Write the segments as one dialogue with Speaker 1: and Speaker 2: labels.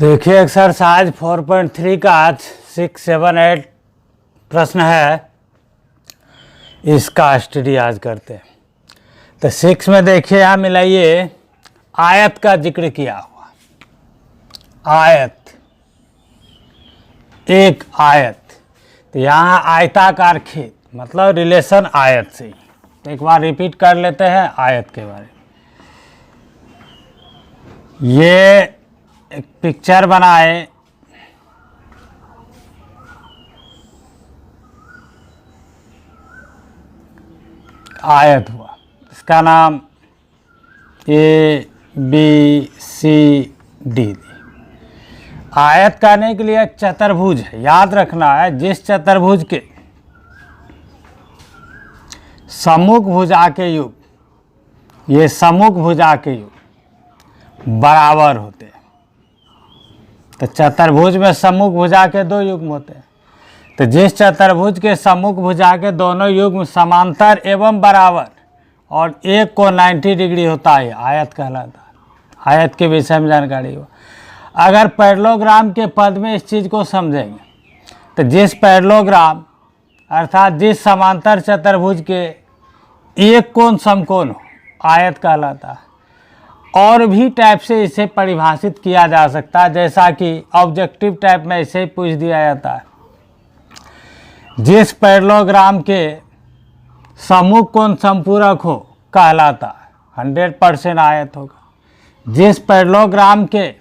Speaker 1: देखिए एक्सरसाइज 4.3 का आज 6, 7, 8 प्रश्न है, इसका स्टडी आज करते हैं। तो 6 में देखिए यहाँ मिलाइए, आयत का जिक्र किया हुआ। आयत, एक आयत, तो यहाँ आयताकार खेत मतलब रिलेशन आयत से। तो एक बार रिपीट कर लेते हैं आयत के बारे में। ये एक पिक्चर बनाए, आयत हुआ, इसका नाम ABCD। आयत करने के लिए एक चतुर्भुज है, याद रखना है। जिस चतुर्भुज के सम्मुख भुजा के युग, ये सम्मुख भुजा के युग बराबर होते हैं। तो चतुर्भुज में सम्मुख भुजा के दो युग्म होते हैं। तो जिस चतुर्भुज के सम्मुख भुजा के दोनों युग्म समांतर एवं बराबर और एक को 90 डिग्री होता है, आयत कहलाता है। आयत के विषय में जानकारी हो। अगर पैरेललोग्राम के पद में इस चीज़ को समझेंगे तो जिस पैरेललोग्राम अर्थात जिस समांतर चतुर्भुज के एक कोण समकोण हो, आयत कहलाता है। और भी टाइप से इसे परिभाषित किया जा सकता है, जैसा कि ऑब्जेक्टिव टाइप में इसे पूछ दिया जाता है। जिस पैरेललोग्राम के सम्मुख कोण समपूरक हो कहलाता है, 100% आयत होगा। जिस पैरेललोग्राम के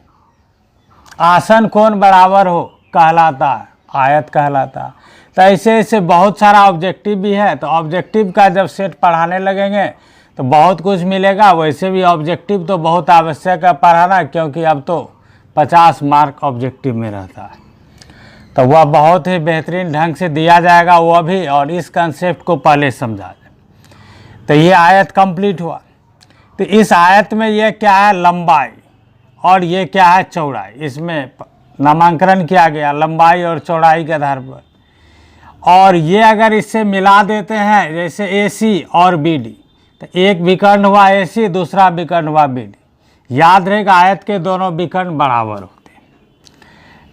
Speaker 1: आसन कोण बराबर हो कहलाता है, आयत कहलाता है। तो ऐसे ऐसे बहुत सारा ऑब्जेक्टिव भी है। तो ऑब्जेक्टिव का जब सेट पढ़ाने लगेंगे तो बहुत कुछ मिलेगा। वैसे भी ऑब्जेक्टिव तो बहुत आवश्यक है पढ़ाना, क्योंकि अब तो 50 मार्क ऑब्जेक्टिव में रहता है। तो वह बहुत ही बेहतरीन ढंग से दिया जाएगा वह भी, और इस कंसेप्ट को पहले समझा जाए। तो ये आयत कंप्लीट हुआ। तो इस आयत में ये क्या है, लंबाई, और ये क्या है, चौड़ाई। इसमें नामांकन किया गया लंबाई और चौड़ाई के आधार पर। और ये अगर इससे मिला देते हैं, जैसे AC और BD, तो एक विकर्ण हुआ AC, दूसरा विकर्ण हुआ BD। याद रहेगा आयत के दोनों विकर्ण बराबर होते हैं।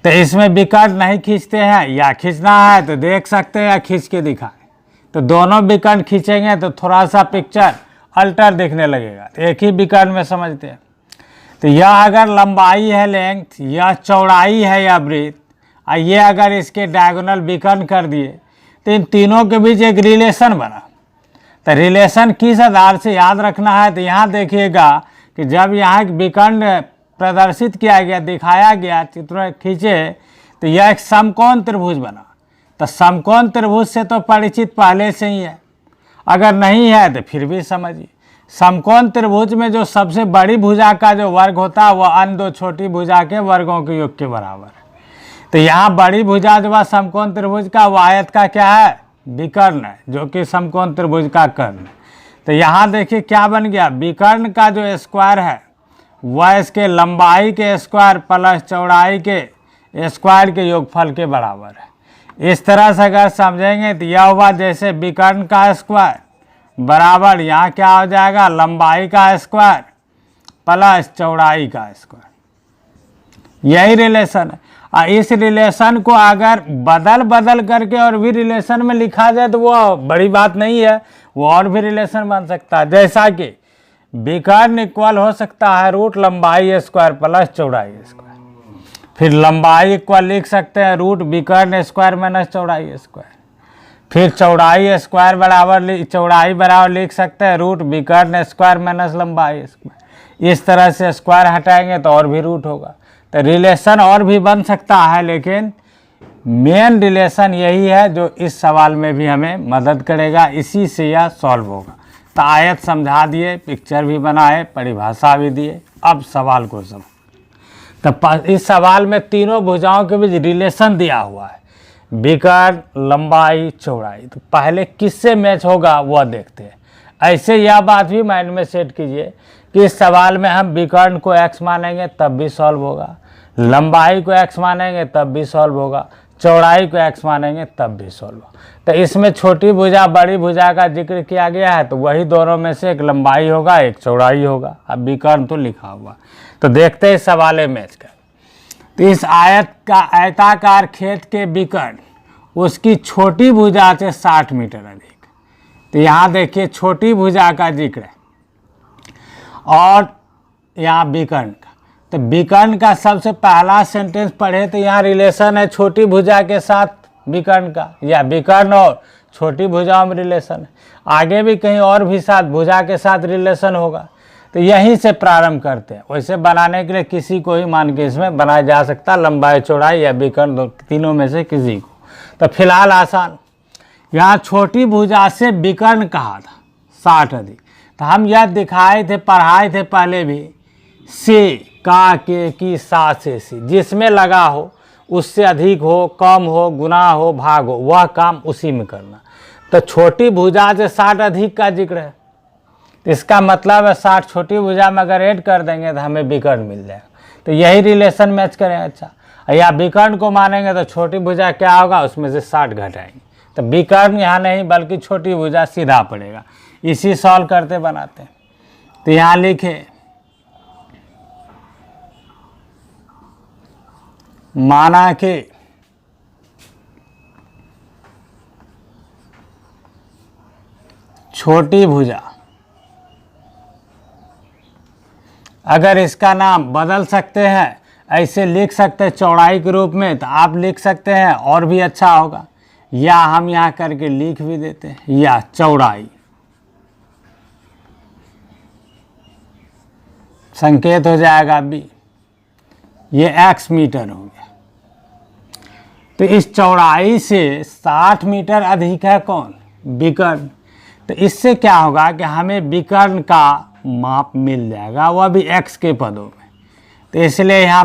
Speaker 1: तो इसमें विकर्ण नहीं खींचते हैं, या खींचना है तो देख सकते हैं या खींच के दिखाएं। तो दोनों विकर्ण खींचेंगे तो थोड़ा सा पिक्चर अल्टर दिखने लगेगा। तो एक ही विकर्ण में समझते हैं। तो यह अगर लंबाई है लेंथ, यह चौड़ाई है या ब्रीथ, और ये अगर इसके डायगोनल विकर्ण कर दिए तो इन तीनों के बीच एक रिलेशन बना। तो रिलेशन किस आधार से याद रखना है, तो यहाँ देखिएगा कि जब यहाँ एक विकर्ण प्रदर्शित किया गया, दिखाया गया, चित्र खींचे, तो यह एक समकोण त्रिभुज बना। तो समकोण त्रिभुज से तो परिचित पहले से ही है, अगर नहीं है तो फिर भी समझिए। समकोण त्रिभुज में जो सबसे बड़ी भुजा का जो वर्ग होता है वह अन्य दो छोटी भुजा के वर्गों के योग के बराबर है। तो यहाँ बड़ी भुजा जो है समकोण त्रिभुज का, वह आयत का क्या है, विकर्ण है, जो कि समकोण त्रिभुज का कर्ण है। तो यहाँ देखिए क्या बन गया, विकर्ण का जो स्क्वायर है वह इसके लंबाई के स्क्वायर प्लस चौड़ाई के स्क्वायर के योगफल के बराबर है। इस तरह से अगर समझेंगे तो यह हुआ जैसे विकर्ण का स्क्वायर बराबर यहाँ क्या हो जाएगा, लंबाई का स्क्वायर प्लस चौड़ाई का स्क्वायर। यही रिलेशन है। और इस रिलेशन को अगर बदल बदल करके और भी रिलेशन में लिखा जाए तो वो बड़ी बात नहीं है, वो और भी रिलेशन बन सकता है। जैसा कि विकर्ण इक्वल हो सकता है रूट लंबाई स्क्वायर प्लस चौड़ाई स्क्वायर। फिर लंबाई इक्वल लिख सकते हैं रूट विकर्ण स्क्वायर माइनस चौड़ाई स्क्वायर। फिर चौड़ाई स्क्वायर बराबर चौड़ाई बराबर लिख सकते हैं रूट विकर्ण स्क्वायर माइनस लंबाई स्क्वायर। इस तरह से स्क्वायर हटाएंगे तो और भी रूट होगा। तो रिलेशन और भी बन सकता है, लेकिन मेन रिलेशन यही है जो इस सवाल में भी हमें मदद करेगा। इसी से यह सॉल्व होगा। तो आयत समझा दिए, पिक्चर भी बनाए, परिभाषा भी दिए। अब सवाल को समझ। तो इस सवाल में तीनों भुजाओं के बीच रिलेशन दिया हुआ है, विकर्ण, लंबाई, चौड़ाई। तो पहले किससे मैच होगा वह देखते हैं। ऐसे यह बात भी माइंड में सेट कीजिए कि इस सवाल में हम विकर्ण को x मानेंगे तब भी सॉल्व होगा, लंबाई को x मानेंगे तब भी सॉल्व होगा, चौड़ाई को x मानेंगे तब भी सॉल्व होगा। तो इसमें छोटी भुजा बड़ी भुजा का जिक्र किया गया है, तो वही दोनों में से एक लंबाई होगा एक चौड़ाई होगा। अब विकर्ण तो लिखा हुआ। तो देखते हैं सवाल मैच कर। तो इस आयताकार खेत के विकर्ण उसकी छोटी भुजा से 60 मीटर अधिक। तो यहाँ देखिए छोटी भुजा का जिक्र है और यहाँ विकर्ण का। तो विकर्ण का सबसे पहला सेंटेंस पढ़े तो यहाँ रिलेशन है छोटी भुजा के साथ विकर्ण का, या विकर्ण और छोटी भुजाओं में रिलेशन है। आगे भी कहीं और भी साथ भुजा के साथ रिलेशन होगा, तो यहीं से प्रारंभ करते हैं। वैसे बनाने के लिए किसी को ही मान के इसमें बनाया जा सकता, लंबाई चौड़ाई या विकर्ण तीनों में से किसी को। तो फिलहाल आसान, यहाँ छोटी भुजा से विकर्ण कहा था 60 अधिक। तो हम यह दिखाए थे, पढ़ाए थे पहले भी, से का के की सा से सी, जिसमें लगा हो उससे अधिक हो, कम हो, गुना हो, भाग हो, वह काम उसी में करना। तो छोटी भुजा से 60 अधिक का जिक्र है, इसका मतलब है 60 छोटी भुजा में अगर ऐड कर देंगे तो हमें विकर्ण मिल जाएगा। तो यही रिलेशन मैच करें। अच्छा, या विकर्ण को मानेंगे तो छोटी भुजा क्या होगा, उसमें से 60 घटाएंगे। तो विकर्ण यहाँ नहीं बल्कि छोटी भुजा सीधा पड़ेगा। इसी सॉल्व करते बनाते हैं। तो यहाँ लिखे माना कि छोटी भुजा, अगर इसका नाम बदल सकते हैं, ऐसे लिख सकते हैं चौड़ाई के रूप में, तो आप लिख सकते हैं और भी अच्छा होगा, या हम यहाँ करके लिख भी देते हैं, या चौड़ाई संकेत हो जाएगा बी, ये x मीटर हो गया। तो इस चौड़ाई से 60 मीटर अधिक है कौन, विकर्ण। तो इससे क्या होगा कि हमें विकर्ण का माप मिल जाएगा, वह भी x के पदों में। तो इसलिए यहाँ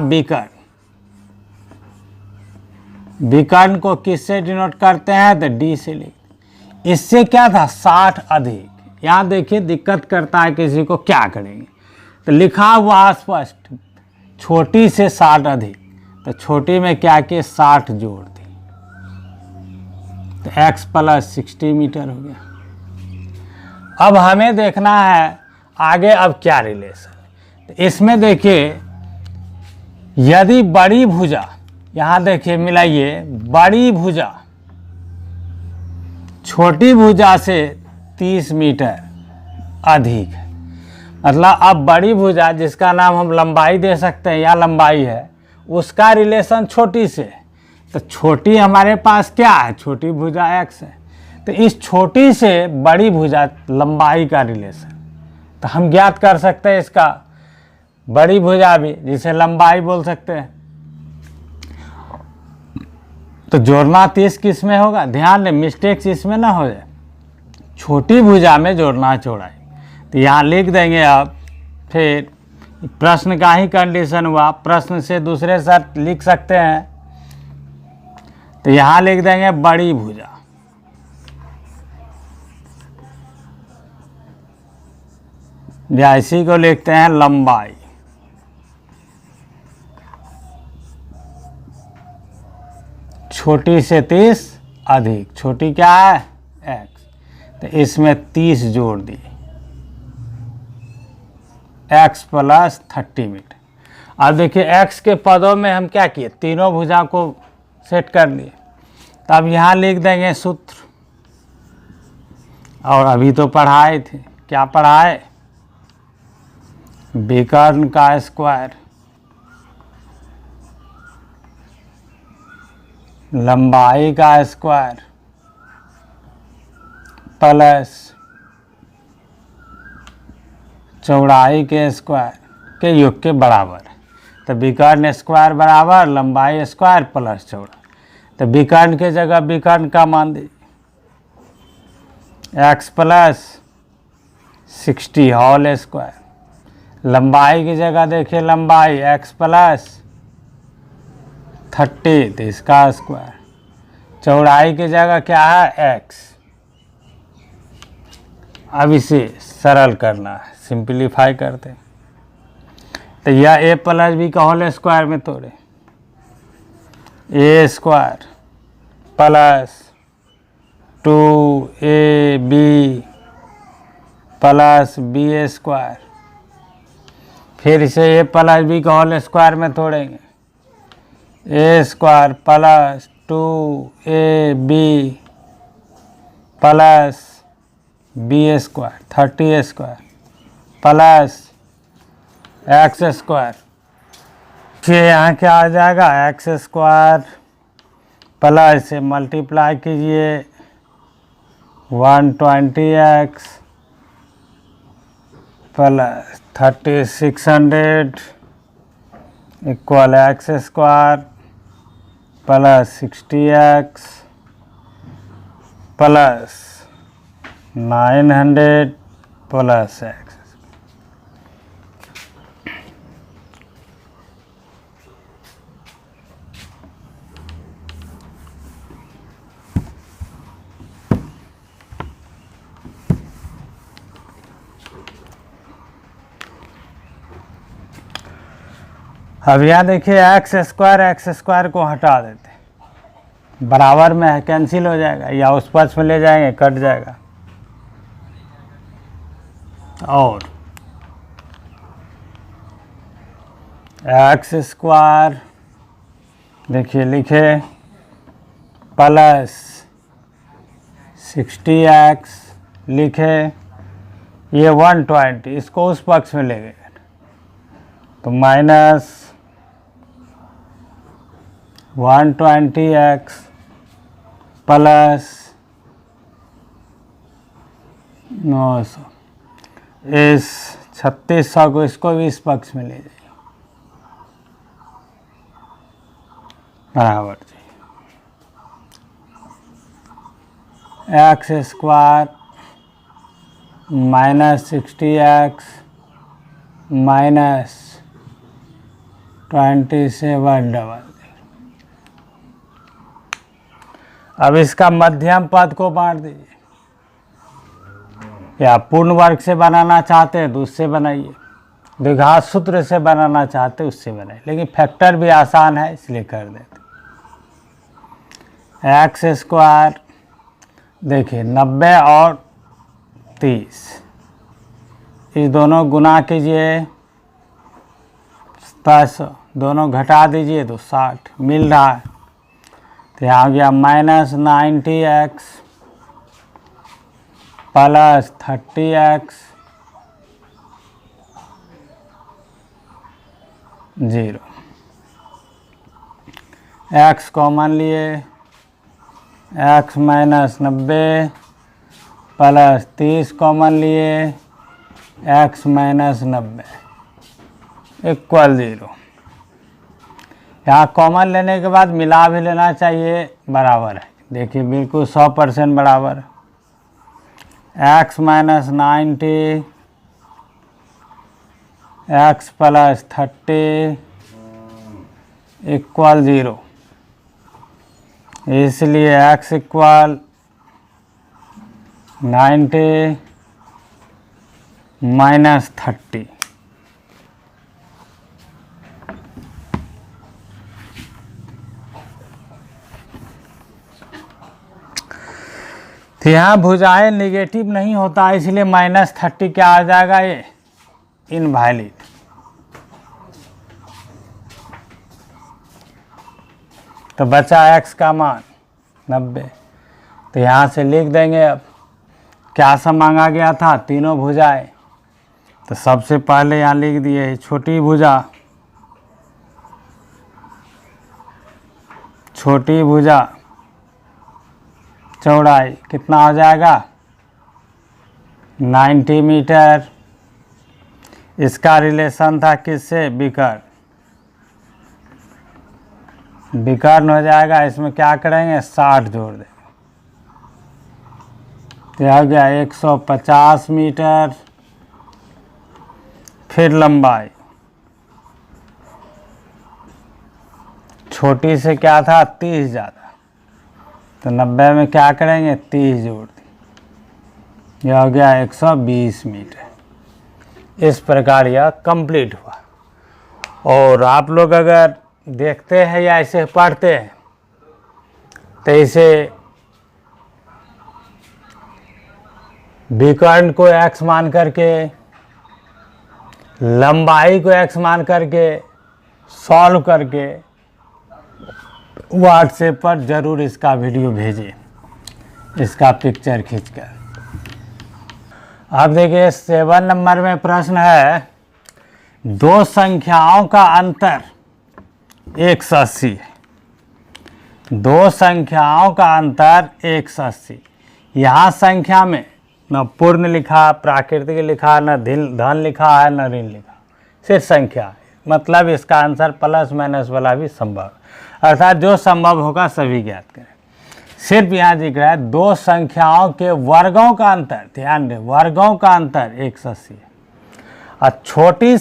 Speaker 1: विकर्ण को किससे डिनोट करते हैं, तो d से लिखते। इससे क्या था 60 अधिक। यहाँ देखिए दिक्कत करता है किसी को, क्या करेंगे। तो लिखा हुआ स्पष्ट, छोटी से 60 अधिक। तो छोटी में क्या किए 60 जोड़ दी, तो x + 60 मीटर हो गया। अब हमें देखना है आगे अब क्या रिलेशन। तो इसमें देखिए यदि बड़ी भुजा, यहाँ देखिए मिलाइए, बड़ी भुजा छोटी भुजा से 30 मीटर अधिक है। मतलब अब बड़ी भुजा जिसका नाम हम लंबाई दे सकते हैं या लंबाई है, उसका रिलेशन छोटी से। तो छोटी हमारे पास क्या है, छोटी भुजा x है। तो इस छोटी से बड़ी भुजा लंबाई का रिलेशन तो हम ज्ञात कर सकते हैं इसका, बड़ी भुजा भी जिसे लंबाई बोल सकते हैं। तो जोड़ना 30 किस में होगा, ध्यान दें मिस्टेक्स इसमें ना हो जाए, छोटी भुजा में जोड़ना चौड़ाई। तो यहाँ लिख देंगे। अब फिर प्रश्न का ही कंडीशन हुआ, प्रश्न से दूसरे शर्त लिख सकते हैं। तो यहाँ लिख देंगे बड़ी भुजा, या इसी को लिखते हैं लंबाई, छोटी से 30 अधिक। छोटी क्या है x, तो इसमें 30 जोड़ दिए, x + 30 मीटर। अब देखिए x के पदों में हम क्या किए, तीनों भुजा को सेट कर लिए। तब यहाँ लिख देंगे सूत्र, और अभी तो पढ़ाए थे, क्या पढ़ाए, विकर्ण का स्क्वायर लंबाई का स्क्वायर प्लस चौड़ाई के स्क्वायर के योग के बराबर। तो विकर्ण स्क्वायर बराबर लंबाई स्क्वायर प्लस चौड़ाई। तो विकर्ण के जगह विकर्ण का मान दीजिए, x + 60 होल स्क्वायर। लंबाई की जगह देखिए लंबाई x + 30, तो इसका स्क्वायर। चौड़ाई की जगह क्या है x। अब इसे सरल करना है, सिंप्लीफाई करते हैं। तो यह a + b का होल स्क्वायर में तोड़े, a² + 2ab + b²। फिर इसे a + b का होल स्क्वायर में तोड़ेंगे, A square plus 2ab plus B square 30 square plus X square. फिर यहाँ क्या आ जाएगा, एक्स स्क्वायर प्लस से मल्टीप्लाई कीजिए 120x plus 3600 equal X square plus 60x plus 900 plus X. अब यहाँ देखिए एक्स स्क्वायर को हटा देते, बराबर में है, कैंसिल हो जाएगा, या उस पक्ष में ले जाएंगे कट जाएगा। और एक्स स्क्वायर देखिए लिखे प्लस 60x लिखे, ये 120 इसको उस पक्ष में ले गए तो माइनस 120x प्लस 900, इस 3600 को इसको भी इस पक्ष में ले जाइए, बराबर जी X square minus 60x minus 27 अब इसका मध्यम पद को बांट दीजिए, या पूर्ण वर्ग से बनाना चाहते हैं तो उससे बनाइए, द्विघात सूत्र से बनाना चाहते हैं उससे बनाइए, लेकिन फैक्टर भी आसान है इसलिए कर देते। एक्स स्क्वायर देखिए 90 और 30, इस दोनों गुना कीजिए 700, दोनों घटा दीजिए तो 60 मिल रहा है। तो यहाँ आ गया minus 90x plus 30x 0, x common लिए x माइनस 90 प्लस 30 कॉमन लिए x माइनस 90 इक्वल 0। यहाँ कॉमन लेने के बाद मिला भी लेना चाहिए, बराबर है, देखिए बिल्कुल 100% बराबर। x minus 90 x plus 30 equal 0, इसलिए x इक्वल 90 माइनस 30। तो यहाँ भुजाएं निगेटिव नहीं होता इसलिए माइनस 30 क्या आ जाएगा, ये इनवैलिड। तो बचा x का मान 90, तो यहाँ से लिख देंगे। अब क्या सा मांगा गया था, तीनों भुजाएं, तो सबसे पहले यहाँ लिख दिए छोटी भुजा चौड़ाई कितना हो जाएगा 90 मीटर। इसका रिलेशन था किससे, विकर्ण हो जाएगा, इसमें क्या करेंगे 60 जोड़ देंगे, तो आ गया 150 मीटर। फिर लंबाई छोटी से क्या था 30 ज़्यादा, तो 90 में क्या करेंगे 30 जोड़ दें, यह हो गया 120 मीटर। इस प्रकार यह कंप्लीट हुआ। और आप लोग अगर देखते हैं या ऐसे पढ़ते हैं तो इसे विकर्ण को x मान करके, लंबाई को x मान करके सॉल्व करके व्हाट्सएप पर ज़रूर इसका वीडियो भेजें, इसका पिक्चर खींचकर। अब देखिए 7 नंबर में प्रश्न है, दो संख्याओं का अंतर 180 है। दो संख्याओं का अंतर 180। यहाँ संख्या में न पूर्ण लिखा, प्राकृतिक लिखा, न धन लिखा है, न ऋण लिखा, सिर्फ संख्या है। मतलब इसका आंसर प्लस माइनस वाला भी संभव, अर्थात जो संभव होगा सभी ज्ञात करें। सिर्फ यहाँ दिख रहा है दो संख्याओं के वर्गों का अंतर, ध्यान दें वर्गों का अंतर 180 है। और छोटी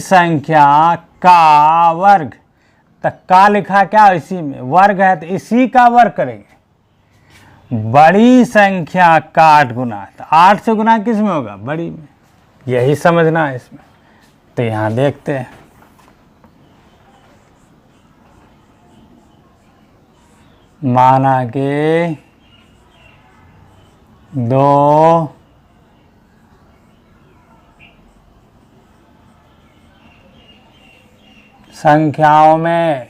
Speaker 1: संख्या का वर्ग, तो का लिखा क्या इसी में वर्ग है, तो इसी का वर्ग करेंगे। बड़ी संख्या का 8 गुना, तो 8 से गुना किस में होगा, बड़ी में, यही समझना है इसमें। तो यहाँ देखते हैं, माना कि दो संख्याओं में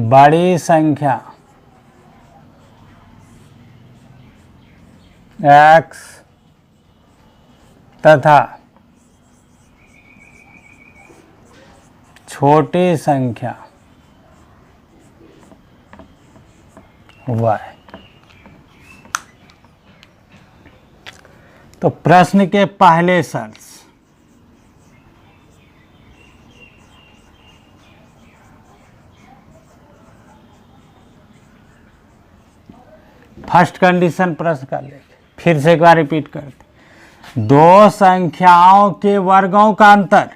Speaker 1: बड़ी संख्या x तथा छोटी संख्या y। तो प्रश्न के पहले शर्त, फर्स्ट कंडीशन प्रश्न का लेके फिर से एक बार रिपीट करते, दो संख्याओं के वर्गों का अंतर,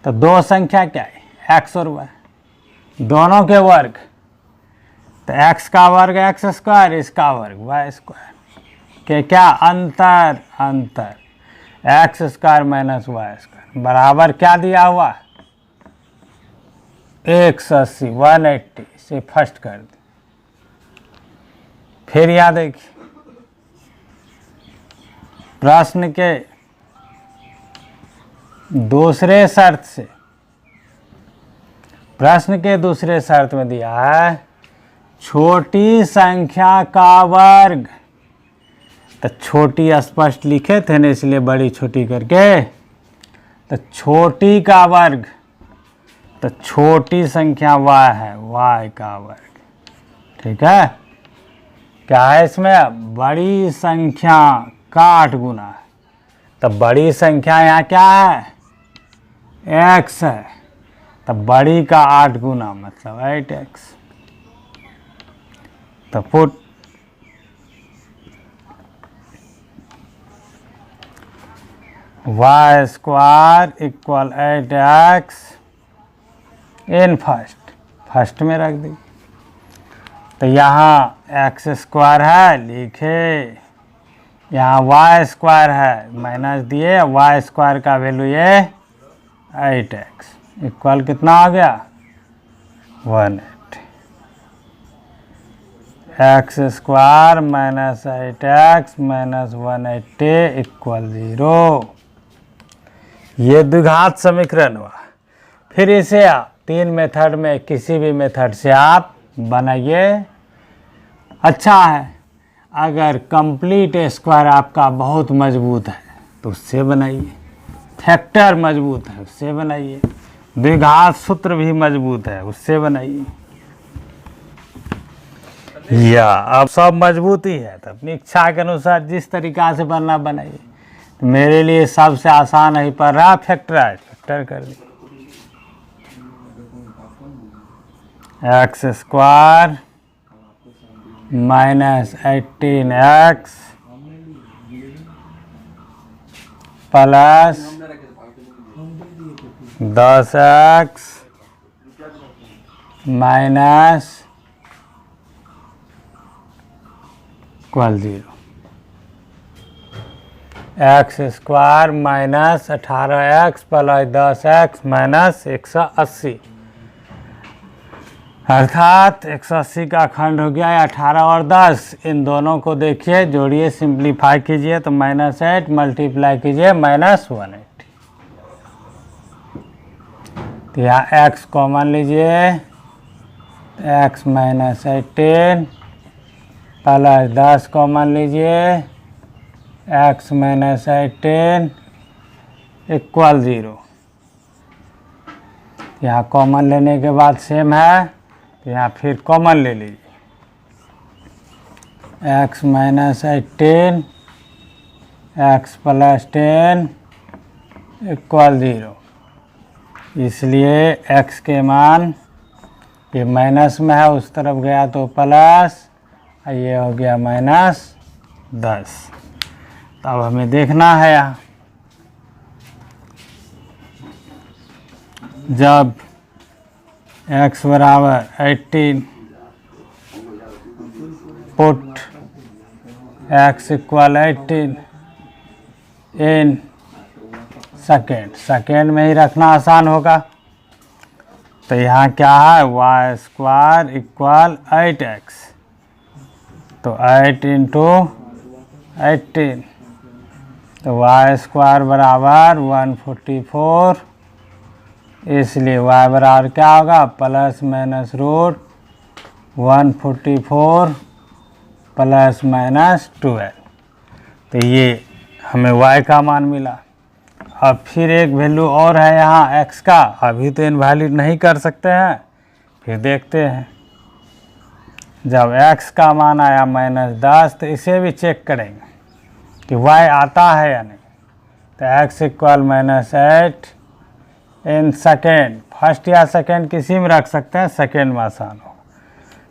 Speaker 1: तो दो संख्या क्या है, x और y, दोनों के वर्ग, तो x का वर्ग x स्क्वायर, इसका वर्ग y स्क्वायर के क्या अंतर, x square minus y square बराबर क्या दिया हुआ, 180 180 से फर्स्ट कर दे। फिर याद देखिए प्रश्न के दूसरे शर्त से, प्रश्न के दूसरे शर्त में दिया है छोटी संख्या का वर्ग, तो छोटी स्पष्ट लिखे थे ना इसलिए बड़ी छोटी करके, तो छोटी का वर्ग, तो छोटी संख्या y है, y का वर्ग, ठीक है। क्या है इसमें, बड़ी संख्या का 8 गुना है, तो बड़ी संख्या यहाँ क्या है, x है, तो बड़ी का 8 गुना मतलब 8x। तो put y square equal 8x in first में रख दी। तो यहाँ x स्क्वायर है लिखे, यहाँ y स्क्वायर है माइनस दिए, y स्क्वायर का वैल्यू ये 8x इक्वल कितना आ गया 180, x square minus 8x minus 180 equal 0। ये द्विघात समीकरण हुआ। फिर इसे आप 3 मेथड में किसी भी मेथड से आप बनाइए। अच्छा है अगर कंप्लीट स्क्वायर आपका बहुत मजबूत है तो उससे बनाइए, फैक्टर मजबूत है उससे बनाइए, द्विघात सूत्र भी मजबूत है उससे बनाइए, या अब सब मजबूत ही है तो अपनी इच्छा के अनुसार जिस तरीका से बनना बनाइए। तो मेरे लिए सबसे आसान है पड़ रहा फैक्टराइज, फैक्टर कर दी x square minus 18x plus 10x minus equal 0, x square minus 18x plus 10x minus 180। अर्थात 180 का खंड हो गया 18 और 10। इन दोनों को देखिए, जोड़िए, सिंप्लीफाई कीजिए तो -8 मल्टीप्लाई कीजिए -180। तो यहाँ x कॉमन लीजिए, x -18 प्लस 10 कॉमन लीजिए, x -18 इक्वल 0। यहाँ कॉमन लेने के बाद सेम है, तो यहाँ फिर कॉमन ले लीजिए, x -18 x + 10 इक्वल 0। इसलिए x के मान, ये माइनस में है, उस तरफ गया तो प्लस, ये हो गया -10। तो अब हमें देखना है यहाँ, जब x बराबर 18 put x equal 18 in second में ही रखना आसान होगा। तो यहाँ क्या है, y² इक्वल 8x, तो 8 × 18, तो y² बराबर 144। इसलिए y बराबर क्या होगा, ±√ 144 ± 12। तो ये हमें y का मान मिला। अब फिर एक वैल्यू और है यहाँ x का, अभी तो इनवैलिड नहीं कर सकते हैं, फिर देखते हैं। जब x का मान आया -10, तो इसे भी चेक करेंगे कि y आता है या नहीं। तो x equal -8 in second, first या सेकेंड किसी में रख सकते हैं, सेकेंड में आसान हो।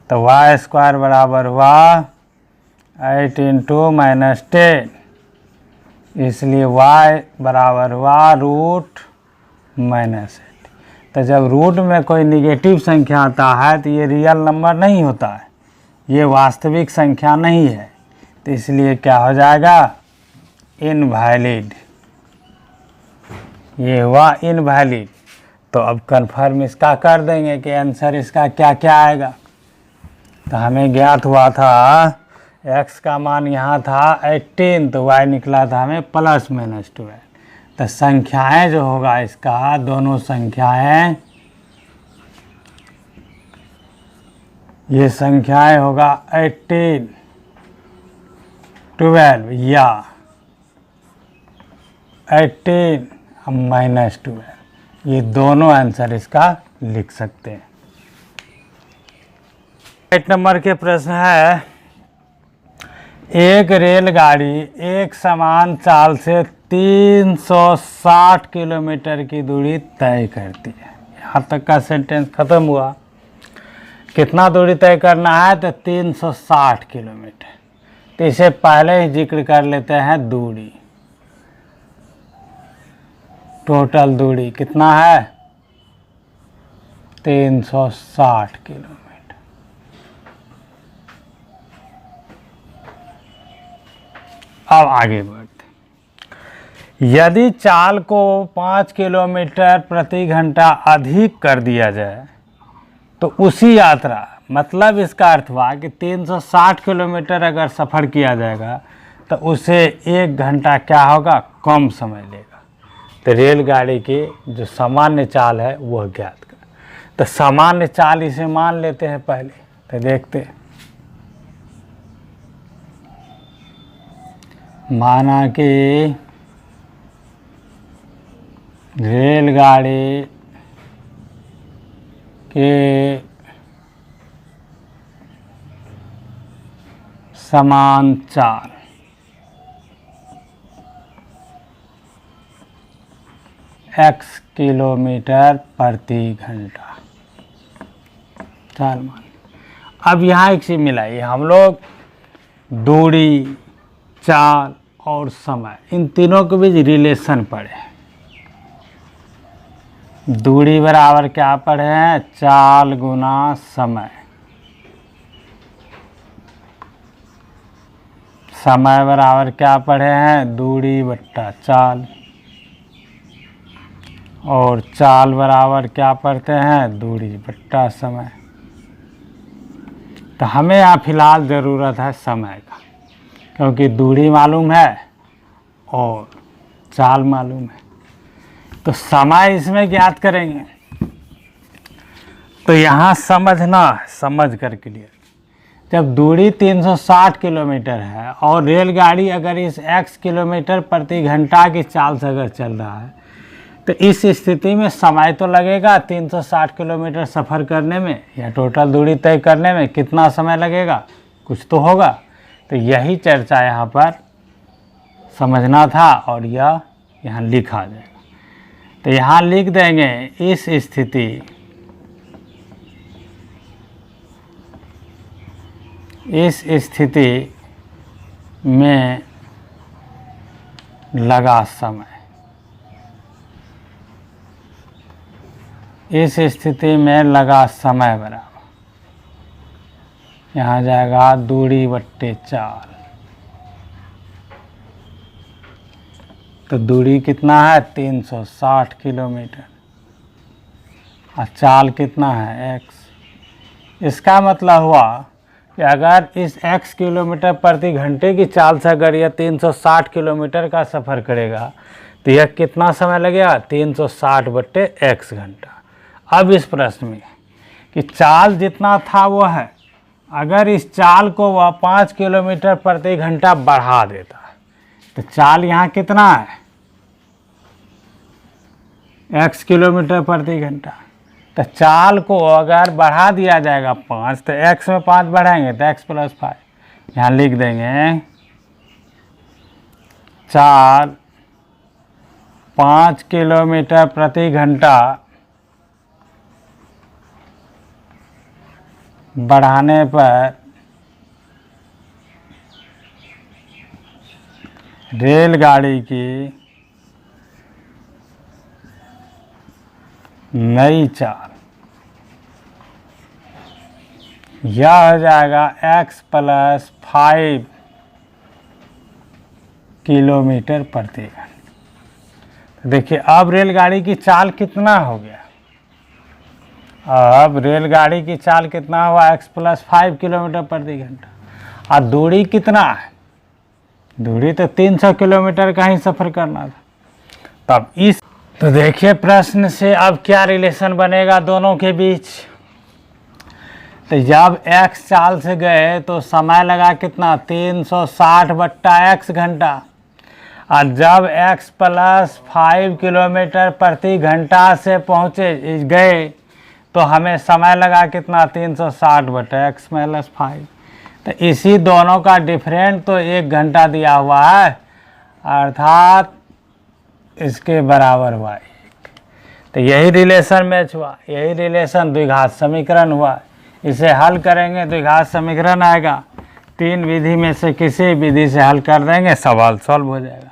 Speaker 1: तो y² बराबर हुआ 8 × -10, इसलिए y बराबर हुआ √-8। तो जब रूट में कोई निगेटिव संख्या आता है तो ये रियल नंबर नहीं होता है, ये वास्तविक संख्या नहीं है, तो इसलिए क्या हो जाएगा, इनवैलिड। ये हुआ इनवैलिड। तो अब कन्फर्म इसका कर देंगे कि आंसर इसका क्या क्या आएगा। तो हमें ज्ञात हुआ था x का मान यहाँ था 18, तो y निकला था हमें ±12। तो संख्याएं जो होगा इसका, दोनों संख्याएं, ये संख्याएं होगा 18, 12 या 18 -12, ये दोनों आंसर इसका लिख सकते हैं। 8 नंबर के प्रश्न है, एक रेलगाड़ी एक समान चाल से 360 किलोमीटर की दूरी तय करती है। यहाँ तक का सेंटेंस खत्म हुआ। कितना दूरी तय करना है, तो 360 किलोमीटर। तो इसे पहले ही जिक्र कर लेते हैं दूरी। टोटल दूरी कितना है, 360 किलोमीटर। अब आगे बढ़ते। यदि चाल को 5 किलोमीटर प्रति घंटा अधिक कर दिया जाए तो उसी यात्रा, मतलब इसका अर्थ हुआ कि 360 किलोमीटर अगर सफ़र किया जाएगा तो उसे 1 घंटा क्या होगा, कम समय लेगा। तो रेलगाड़ी की जो सामान्य चाल है वह ज्ञात कर। तो सामान्य चाल इसे मान लेते हैं पहले। तो देखते हैं, माना कि रेलगाड़ी के समान चाल x किलोमीटर प्रति घंटा चाल मान। अब यहाँ एक चीज़ मिला, ये हम लोग दूरी, चाल और समय, इन तीनों के बीच रिलेशन पढ़े। दूरी बराबर क्या पढ़े हैं, चाल गुना समय। समय बराबर क्या पढ़े हैं, दूरी बट्टा चाल। और चाल बराबर क्या पढ़ते हैं, दूरी बट्टा समय। तो हमें यहाँ फिलहाल ज़रूरत है समय का, क्योंकि दूरी मालूम है और चाल मालूम है। तो समय इसमें ज्ञात करेंगे। तो यहाँ समझना है, समझ कर क्लियर। जब दूरी 360 किलोमीटर है और रेलगाड़ी अगर इस x किलोमीटर प्रति घंटा की चाल से अगर चल रहा है, तो इस स्थिति में समय तो लगेगा 360 किलोमीटर सफ़र करने में, या टोटल दूरी तय करने में कितना समय लगेगा, कुछ तो होगा। तो यही चर्चा यहाँ पर समझना था और यह यहाँ लिखा जाएगा। तो यहाँ लिख देंगे इस स्थिति में लगा समय, इस स्थिति में लगा समय बराबर, यहाँ जाएगा दूरी बट्टे चाल। तो दूरी कितना है 360 किलोमीटर और चाल कितना है x। इसका मतलब हुआ कि अगर इस x किलोमीटर प्रति घंटे की चाल से अगर यह 360 किलोमीटर का सफ़र करेगा तो यह कितना समय लगेगा 360 बट्टे x घंटा। अब इस प्रश्न में कि चाल जितना था वो है, अगर इस चाल को वह 5 किलोमीटर प्रति घंटा बढ़ा देता तो चाल यहाँ कितना है x किलोमीटर प्रति घंटा। तो चाल को अगर बढ़ा दिया जाएगा 5, तो x में 5 बढ़ाएंगे तो x + 5। यहाँ लिख देंगे चाल 5 किलोमीटर प्रति घंटा बढ़ाने पर रेलगाड़ी की नई चाल यह हो जाएगा x + 5 किलोमीटर प्रति घंटा। देखिए अब रेलगाड़ी की चाल कितना हो गया, अब रेलगाड़ी की चाल कितना हुआ x + 5 किलोमीटर प्रति घंटा। और दूरी कितना है, दूरी तो 300 किलोमीटर का ही सफ़र करना था। तब इस तो देखिए प्रश्न से अब क्या रिलेशन बनेगा दोनों के बीच। तो जब x चाल से गए तो समय लगा कितना 360 बट्टा x घंटा, और जब x + 5 किलोमीटर प्रति घंटा से पहुँचे गए तो हमें समय लगा कितना 360 बट्टा x + 5। तो इसी दोनों का डिफरेंट तो 1 घंटा दिया हुआ है, अर्थात इसके बराबर हुआ 1। तो यही रिलेशन मैच हुआ, यही रिलेशन द्विघात समीकरण हुआ। इसे हल करेंगे द्विघात समीकरण आएगा। 3 विधि में से किसी विधि से हल कर देंगे, सवाल सॉल्व हो जाएगा।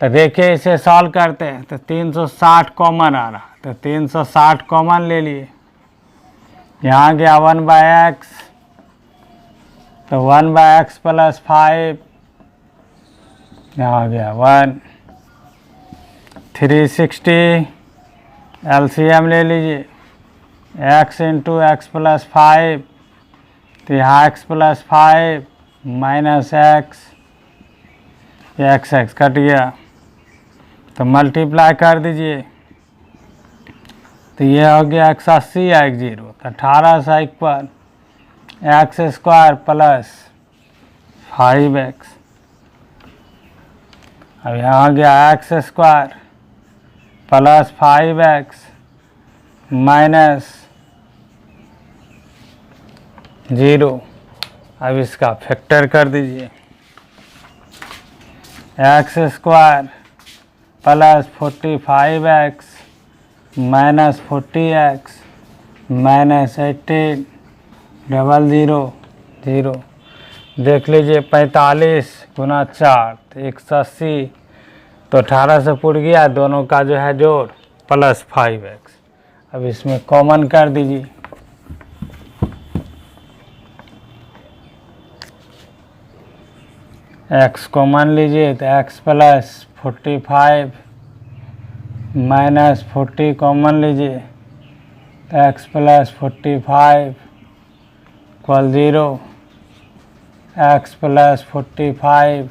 Speaker 1: तो देखिए इसे सॉल्व करते हैं। तो 360 कॉमन आ रहा, तो 360 कॉमन ले लिए। यहाँ गया 1/x, तो 1/x + 5, यहाँ गया 1। 360 एलसीएम ले लीजिए, x × x + 5, तो यहाँ x + 5 - x, ये x कट गया, तो मल्टीप्लाई कर दीजिए। तो ये हो गया 180 या 10, तो 18 से 1 पर x² + 5x। अब यहाँ गया x² + 5x - 0। अब इसका फैक्टर कर दीजिए, x² + 45x - 40x - 18 00 0। देख लीजिए 45 × 4 तो 180, तो 18 से पुट गया, दोनों का जो है जोड़ + 5x। अब इसमें कॉमन कर दीजिए, x कॉमन लीजिए, तो x + 45 - 40 कॉमन लीजिए, तो x + 45 equal 0, x plus 45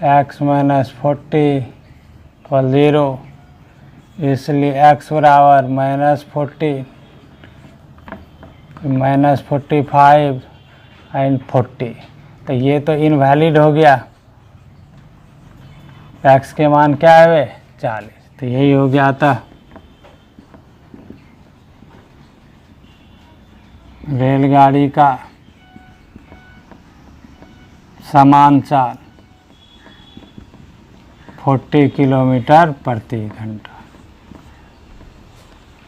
Speaker 1: x minus 40 equal 0, इसलिए x बराबर -40 -45 एंड 40। तो ये तो इनवैलिड हो गया, x के मान क्या है वे 40। तो यही हो गया था रेलगाड़ी का समान चाल 40 किलोमीटर प्रति घंटा।